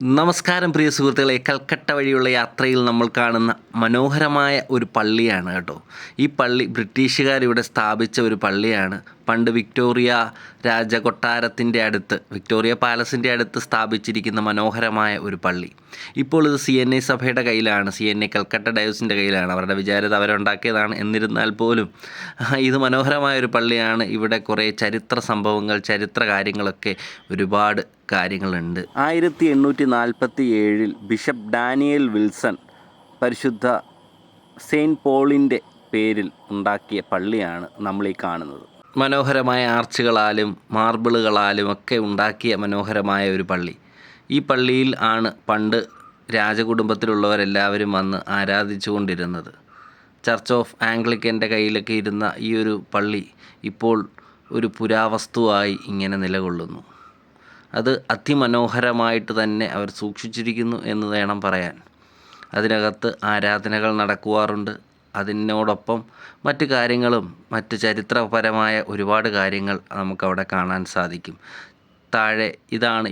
നമസ്കാരം പ്രിയ സുഹൃത്തുക്കളെ, കൽക്കട്ട വഴിയുള്ള യാത്രയിൽ നമ്മൾ കാണുന്ന മനോഹരമായ ഒരു പള്ളിയാണ് കേട്ടോ. ഈ പള്ളി ബ്രിട്ടീഷുകാരിവിടെ സ്ഥാപിച്ച ഒരു പള്ളിയാണ്. പണ്ട് വിക്ടോറിയ രാജകൊട്ടാരത്തിൻ്റെ അടുത്ത്, വിക്ടോറിയ പാലസിൻ്റെ അടുത്ത് സ്ഥാപിച്ചിരിക്കുന്ന മനോഹരമായ ഒരു പള്ളി. ഇപ്പോൾ ഇത് CNA സഭയുടെ കയ്യിലാണ്, CNA കൽക്കട്ട ഡയോസിൻ്റെ കയ്യിലാണ്. അവരുടെ വിചാരത അവരുണ്ടാക്കിയതാണ്. എന്നിരുന്നാൽ പോലും ഇത് മനോഹരമായ ഒരു പള്ളിയാണ്. ഇവിടെ കുറേ ചരിത്ര സംഭവങ്ങൾ, ചരിത്ര കാര്യങ്ങളൊക്കെ ഒരുപാട് കാര്യങ്ങളുണ്ട്. 1847 ബിഷപ്പ് ഡാനിയൽ വിൽസൺ പരിശുദ്ധ സെയിൻറ്റ് പോളിൻ്റെ പേരിൽ ഉണ്ടാക്കിയ പള്ളിയാണ് നമ്മളീ കാണുന്നത്. മനോഹരമായ ആർച്ചുകളാലും മാർബിളുകളാലും ഒക്കെ ഉണ്ടാക്കിയ മനോഹരമായ ഒരു പള്ളി. ഈ പള്ളിയിൽ ആണ് പണ്ട് രാജകുടുംബത്തിലുള്ളവരെല്ലാവരും വന്ന് ആരാധിച്ചുകൊണ്ടിരുന്നത്. ചർച്ച് ഓഫ് ആംഗ്ലിക്കൻ്റെ കയ്യിലൊക്കെ ഇരുന്ന ഈ ഒരു പള്ളി ഇപ്പോൾ ഒരു പുരാവസ്തുവായി ഇങ്ങനെ നിലകൊള്ളുന്നു. അത് അതിമനോഹരമായിട്ട് തന്നെ അവർ സൂക്ഷിച്ചിരിക്കുന്നു എന്ന് വേണം പറയാൻ. അതിനകത്ത് ആരാധനകൾ നടക്കുവാറുണ്ട്. അതിനോടൊപ്പം മറ്റ് കാര്യങ്ങളും, മറ്റ് ചരിത്രപരമായ ഒരുപാട് കാര്യങ്ങൾ നമുക്കവിടെ കാണാൻ സാധിക്കും. താഴെ ഇതാണ്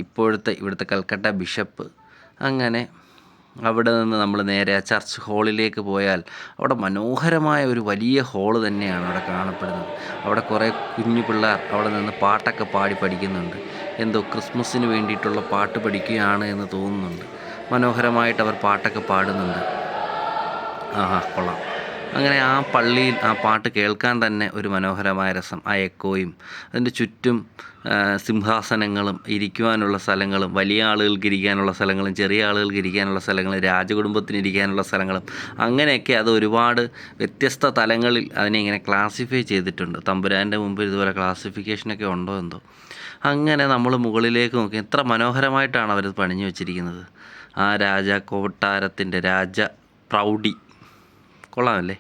ഇവിടുത്തെ കൽക്കട്ട ബിഷപ്പ്. അങ്ങനെ അവിടെ നിന്ന് നമ്മൾ നേരെ ആ ചർച്ച് ഹാളിലേക്ക് പോയാൽ അവിടെ മനോഹരമായ ഒരു വലിയ ഹാള് തന്നെയാണ് അവിടെ കാണപ്പെടുന്നത്. അവിടെ കുറേ കുഞ്ഞു പിള്ളേർ അവിടെ നിന്ന് പാട്ടൊക്കെ പാടി പഠിക്കുന്നുണ്ട്. എന്തോ ക്രിസ്മസിന് വേണ്ടിയിട്ടുള്ള പാട്ട് പഠിക്കുകയാണ് എന്ന് തോന്നുന്നുണ്ട്. മനോഹരമായിട്ട് അവർ പാട്ടൊക്കെ പാടുന്നുണ്ട്. കൊള്ളാം. അങ്ങനെ ആ പള്ളിയിൽ ആ പാട്ട് കേൾക്കാൻ തന്നെ ഒരു മനോഹരമായ രസം. ആ എക്കോയും അതിൻ്റെ ചുറ്റും സിംഹാസനങ്ങളും ഇരിക്കുവാനുള്ള സ്ഥലങ്ങളും, വലിയ ആളുകൾക്ക് ഇരിക്കാനുള്ള സ്ഥലങ്ങളും ചെറിയ ആളുകൾക്ക് ഇരിക്കാനുള്ള സ്ഥലങ്ങളും രാജകുടുംബത്തിന് ഇരിക്കാനുള്ള സ്ഥലങ്ങളും, അങ്ങനെയൊക്കെ അത് ഒരുപാട് വ്യത്യസ്ത തലങ്ങളിൽ അതിനെ ഇങ്ങനെ ക്ലാസിഫൈ ചെയ്തിട്ടുണ്ട്. തമ്പുരാൻ്റെ മുമ്പിൽ ഇതുപോലെ ക്ലാസിഫിക്കേഷനൊക്കെ ഉണ്ടോ എന്തോ. അങ്ങനെ നമ്മൾ മുകളിലേക്ക് നോക്കി എത്ര മനോഹരമായിട്ടാണ് അവരത് പണിഞ്ഞു വെച്ചിരിക്കുന്നത്. ആ രാജ കൊട്ടാരത്തിൻ്റെ രാജ പ്രൗഢി കൊള്ളാമല്ലേ.